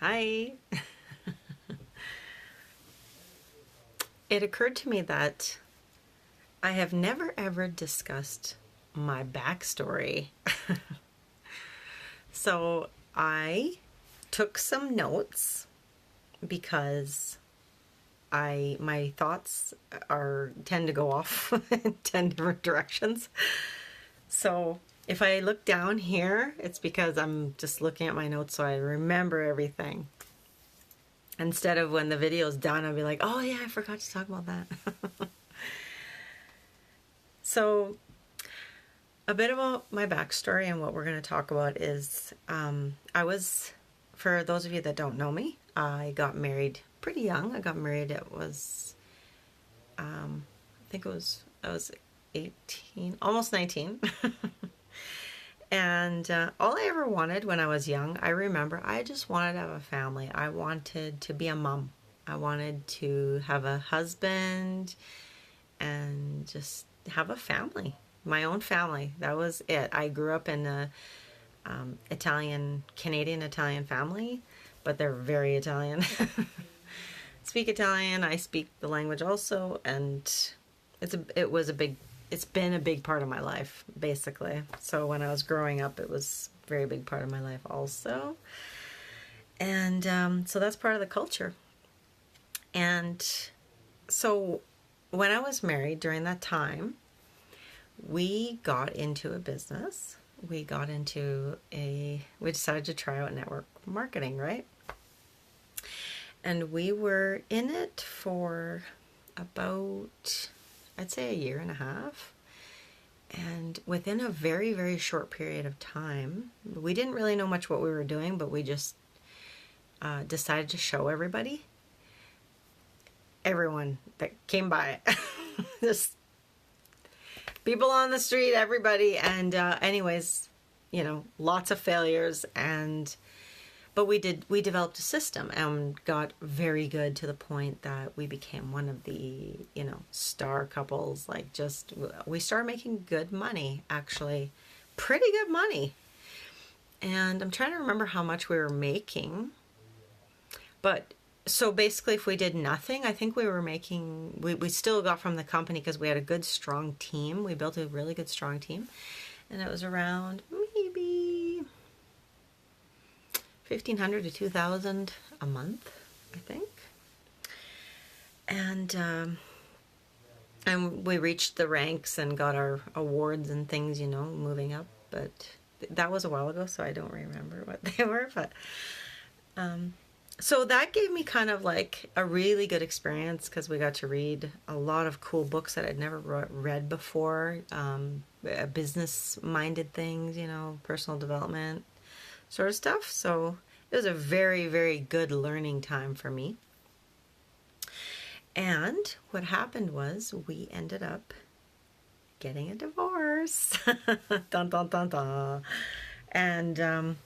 Hi. It occurred to me that I have never ever discussed my backstory. So I took some notes because my thoughts are tend to go off in 10 different directions. So if I look down here, it's because I'm just looking at my notes so I remember everything. Instead of when the video's done, I'll be like, oh yeah, I forgot to talk about that. So a bit about my backstory and what we're going to talk about is for those of you that don't know me, I got married pretty young. I got married, I was 18, almost 19. And all I ever wanted when I was young, I remember I just wanted to have a family. I wanted to be a mom. I wanted to have a husband and just have a family, my own family. That was it. I grew up in a Canadian Italian family, but they're very Italian. Speak Italian. I speak the language also, and it's been a big part of my life, basically. So when I was growing up, it was a very big part of my life also. And so that's part of the culture. And so when I was married during that time, we got into a business. We decided to try out network marketing, right? And we were in it for about, I'd say, a year and a half. And within a very, very short period of time, we didn't really know much what we were doing, but we just decided to show everyone that came by, just people on the street, everybody. And anyways, lots of failures, but we developed a system and got very good to the point that we became one of the, star couples. We started making good money, actually, pretty good money. And I'm trying to remember how much we were making. But so basically, if we did nothing, I think we were making, we still got from the company because we had a good, strong team. We built a really good, strong team. And it was around maybe $1,500 to $2,000 a month, I think. And we reached the ranks and got our awards and things, moving up. But that was a while ago, so I don't remember what they were. But so that gave me kind of like a really good experience because we got to read a lot of cool books that I'd never read before, business-minded things, personal development sort of stuff. So it was a very, very good learning time for me. And what happened was we ended up getting a divorce. Dun, dun, dun, dun. And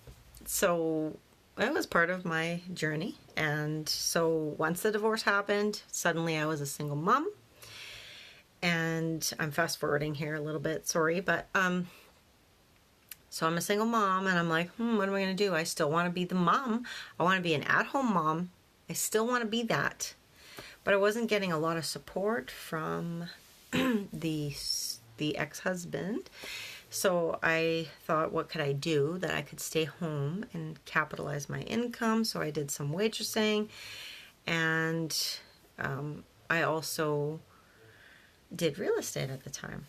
so it was part of my journey. And so once the divorce happened, suddenly I was a single mom. And I'm fast forwarding here a little bit, sorry, but so I'm a single mom and I'm like, what am I going to do? I still want to be the mom. I want to be an at-home mom. I still want to be that. But I wasn't getting a lot of support from the ex-husband. So I thought, what could I do that I could stay home and capitalize my income? So I did some waitressing, and I also did real estate at the time.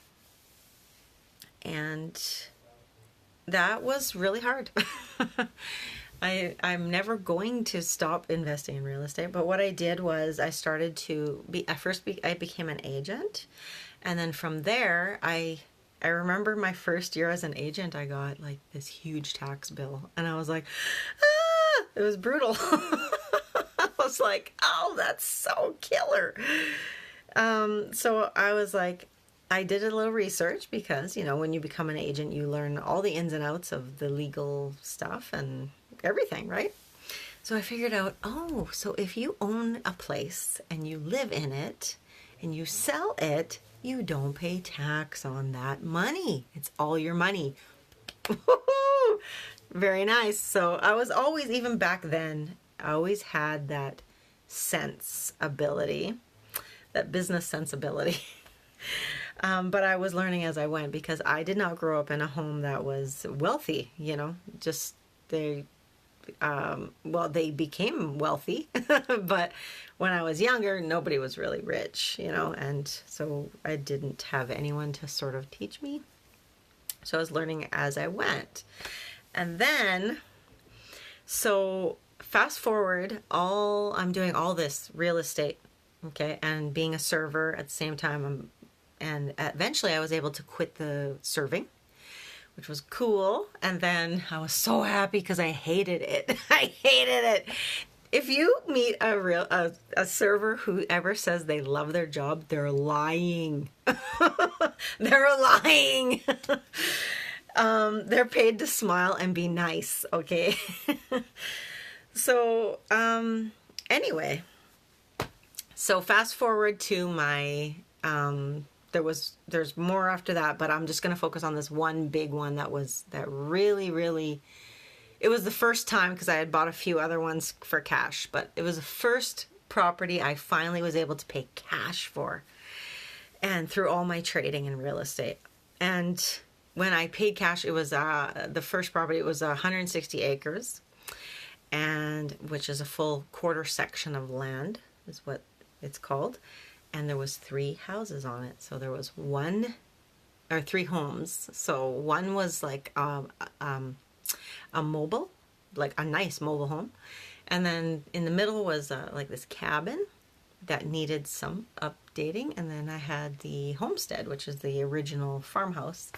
And that was really hard. I'm never going to stop investing in real estate, but what I did was I started to I became an agent, and then from there I remember my first year as an agent, I got like this huge tax bill, and I was like, it was brutal. I was like, oh, that's so killer. So I was like, I did a little research because, when you become an agent, you learn all the ins and outs of the legal stuff and everything, right? So I figured out, so if you own a place and you live in it and you sell it, you don't pay tax on that money. It's all your money. Very nice. So I was always, even back then, I always had that sense ability, that business sensibility. But I was learning as I went because I did not grow up in a home that was wealthy, you know, just they, well, they became wealthy, but when I was younger, nobody was really rich, you know, and so I didn't have anyone to sort of teach me. So I was learning as I went. And then, so fast forward, I'm doing all this real estate, okay, and being a server at the same time. And eventually I was able to quit the serving, which was cool. And then I was so happy because I hated it. I hated it. If you meet a server who ever says they love their job, they're lying. They're lying. They're paid to smile and be nice, okay? So, anyway, so fast forward to my, there's more after that, but I'm just going to focus on this one big one that really, really, it was the first time, because I had bought a few other ones for cash, but it was the first property I finally was able to pay cash for, and through all my trading in real estate. And when I paid cash, it was the first property. It was 160 acres, and which is a full quarter section of land, is what it's called. And there was 3 houses on it. So there was 3 homes. So one was like a mobile, like a nice mobile home, and then in the middle was like this cabin that needed some updating, and then I had the homestead, which is the original farmhouse.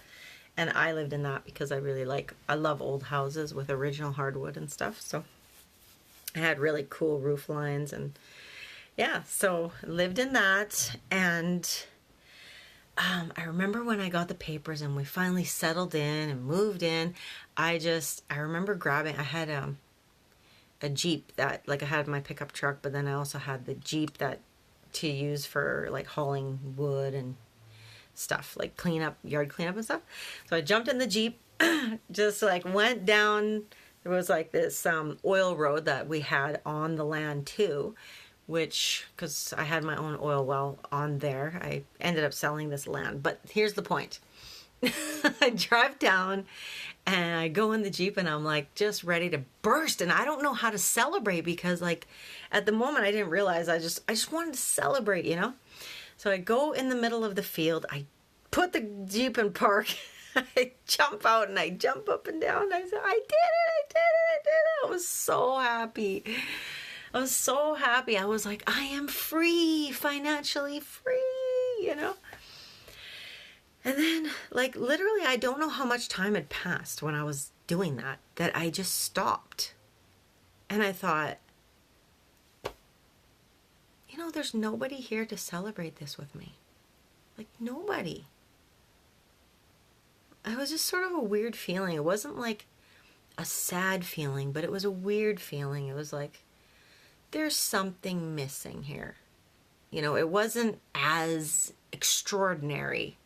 And I lived in that because I love old houses with original hardwood and stuff. So I had really cool roof lines, and yeah, so lived in that. And I remember when I got the papers and we finally settled in and moved in, I remember I had a Jeep that, like, I had my pickup truck, but then I also had the Jeep that to use for like hauling wood and stuff, like yard cleanup and stuff. So I jumped in the Jeep, just like went down. There was like this oil road that we had on the land too, which, because I had my own oil well on there, I ended up selling this land. But here's the point. I drive down and I go in the Jeep and I'm like just ready to burst, and I don't know how to celebrate because, like, at the moment I didn't realize I just wanted to celebrate, you know? So I go in the middle of the field, I put the Jeep in park, I jump out and I jump up and down. I said, I did it. I was so happy. I was so happy. I was like, I am free, financially free, you know? And then, like, literally, I don't know how much time had passed when I was doing that I just stopped. And I thought, you know, there's nobody here to celebrate this with me. Like, nobody. It was just sort of a weird feeling. It wasn't like a sad feeling, but it was a weird feeling. It was like, there's something missing here. You know, it wasn't as extraordinary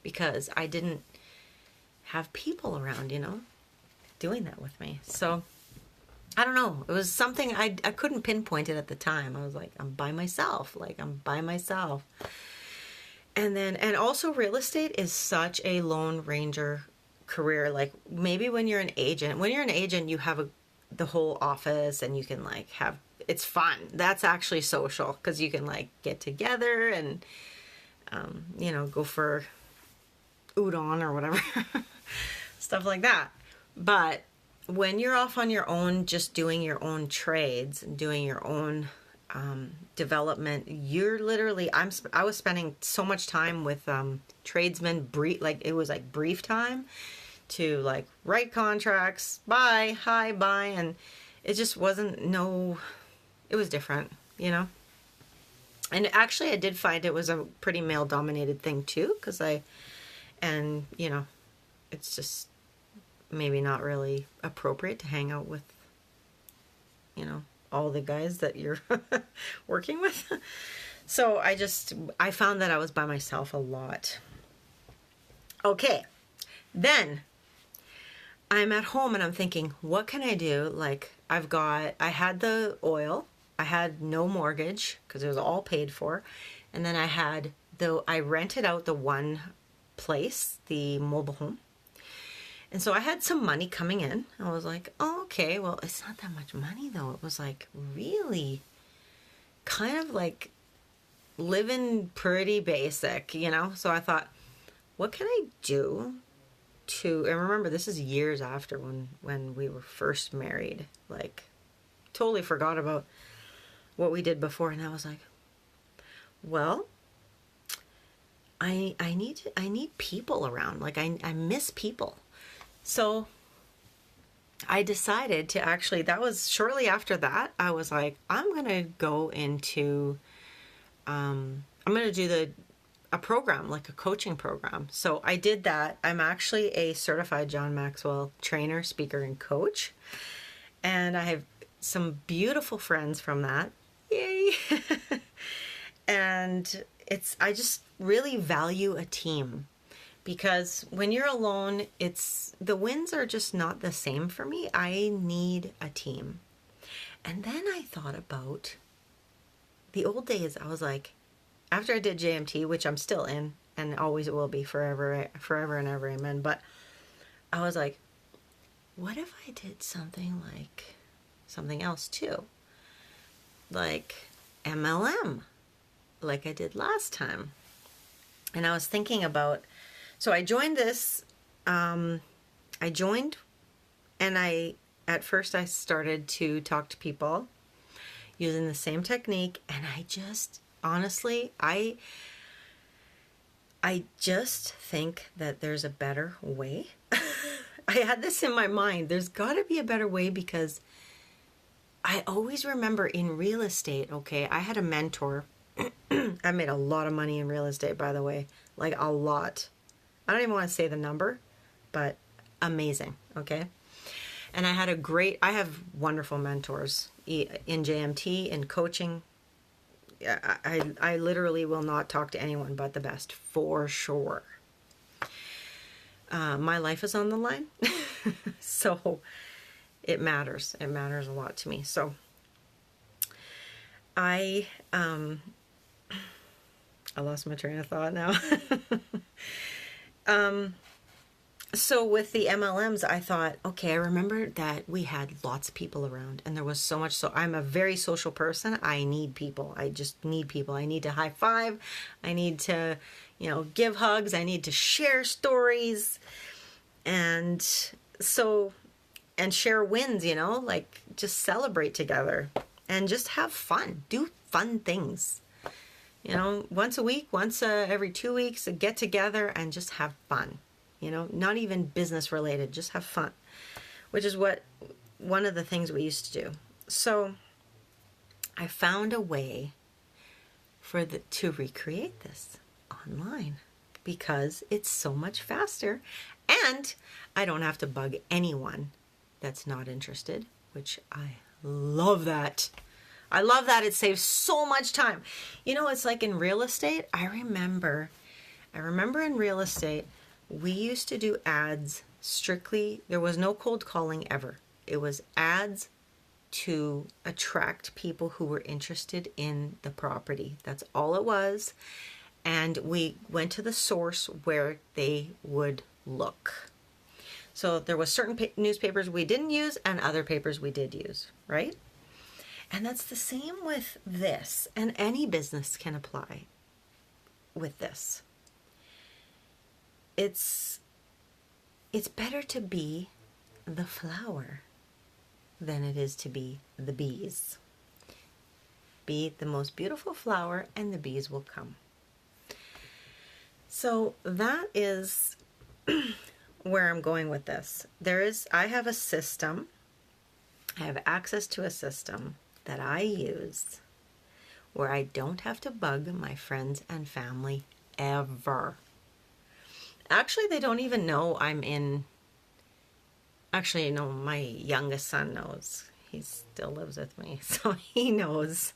because I didn't have people around, you know, doing that with me. So, I don't know. It was something I couldn't pinpoint it at the time. I was like, I'm by myself. And also real estate is such a Lone Ranger career. Like, maybe when you're an agent, you have the whole office and you can like it's fun. That's actually social because you can like get together and, you know, go for udon or whatever, stuff like that. But when you're off on your own, just doing your own trades and doing your own development, you're literally, I was spending so much time with tradesmen, it was like brief time to like write contracts, bye, and it just wasn't, it was different, you know? And actually I did find it was a pretty male dominated thing too, you know, it's just maybe not really appropriate to hang out with, you know, all the guys that you're working with. So I found that I was by myself a lot. Okay. Then I'm at home and I'm thinking, what can I do? Like, I had the oil, I had no mortgage because it was all paid for. And then I rented out the one place, the mobile home. And so I had some money coming in. I was like, oh, okay, well, it's not that much money though. It was like really kind of like living pretty basic, you know? So I thought, what can I do and remember, this is years after when we were first married. Like, totally forgot about what we did before. And I was like, well, I need people around. Like, I miss people. So I decided to actually, that was shortly after that, I was like, I'm going to go into, I'm going to do a program, like a coaching program. So I did that. I'm actually a certified John Maxwell trainer, speaker, and coach. And I have some beautiful friends from that. Yay! And I just really value a team. Because when you're alone, the wins are just not the same for me. I need a team. And then I thought about the old days. I was like, after I did JMT, which I'm still in and always will be forever and ever, amen. But I was like, what if I did something else too? Like MLM, like I did last time. And I was thinking about, so I joined this, and at first I started to talk to people using the same technique, and I just, honestly, I just think that there's a better way. I had this in my mind. There's got to be a better way, because I always remember in real estate, okay, I had a mentor. I made a lot of money in real estate, by the way, like a lot. I don't even want to say the number, but amazing, okay? And I have wonderful mentors in JMT, in coaching. I literally will not talk to anyone but the best, for sure. My life is on the line, so it matters. It matters a lot to me. So I lost my train of thought now. So with the MLMs, I thought, okay, I remember that we had lots of people around, and there was so much. So I'm a very social person. I need people. I just need people. I need to high five. I need to, give hugs. I need to share stories. And share wins, like just celebrate together and just have fun. Do fun things. Once a week, every 2 weeks, get together and just have fun. Not even business related, just have fun, which is one of the things we used to do. So I found a way to recreate this online, because it's so much faster, and I don't have to bug anyone that's not interested, which I love that. I love that. It saves so much time. It's like in real estate. I remember in real estate, we used to do ads strictly. There was no cold calling ever. It was ads to attract people who were interested in the property. That's all it was. And we went to the source where they would look. So there was certain newspapers we didn't use and other papers we did use, right? And that's the same with this, and any business can apply with this. It's better to be the flower than it is to be the bees. Be the most beautiful flower and the bees will come. So that is where I'm going with this. I have a system. I have access to a system that I use where I don't have to bug my friends and family ever. Actually, they don't even know I'm in. Actually, no, my youngest son knows. He still lives with me, so he knows.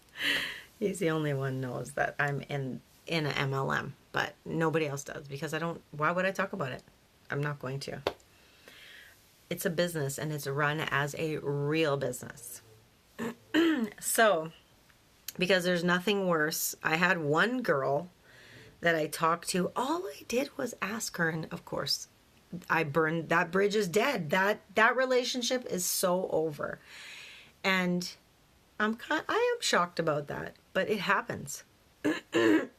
He's the only one knows that I'm in an MLM, but nobody else does, because why would I talk about it? I'm not going to. it's a business and it's run as a real business. So, because there's nothing worse, I had one girl that I talked to. All I did was ask her, and of course, I burned that bridge is dead. That relationship is so over. And I am shocked about that, but it happens.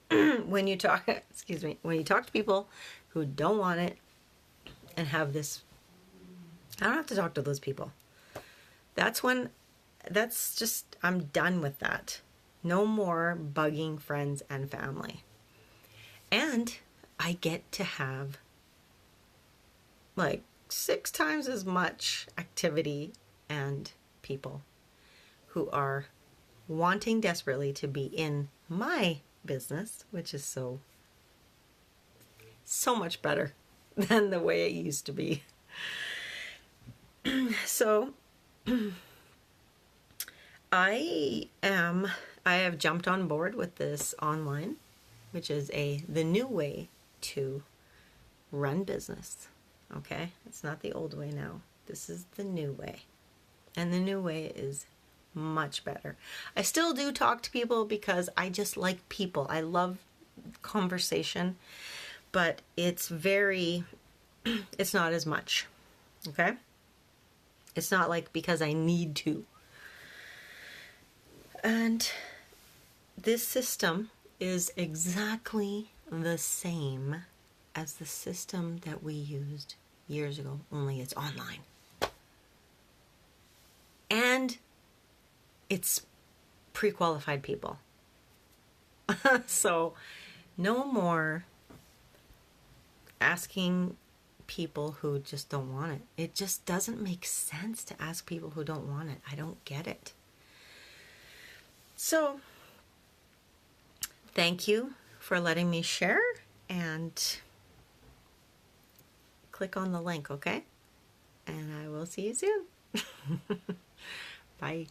When you talk, excuse me, when you talk to people who don't want it and have this, I don't have to talk to those people. I'm done with that. No more bugging friends and family. And I get to have like 6 times as much activity and people who are wanting desperately to be in my business, which is so much better than the way it used to be. So I have jumped on board with this online, which is the new way to run business. Okay? It's not the old way now. This is the new way. And the new way is much better. I still do talk to people because I just like people. I love conversation, but it's not as much. Okay? It's not like because I need to. And this system is exactly the same as the system that we used years ago, only it's online. And it's pre-qualified people. So no more asking people who just don't want it. It just doesn't make sense to ask people who don't want it. I don't get it. So thank you for letting me share, and click on the link, okay? And I will see you soon. Bye.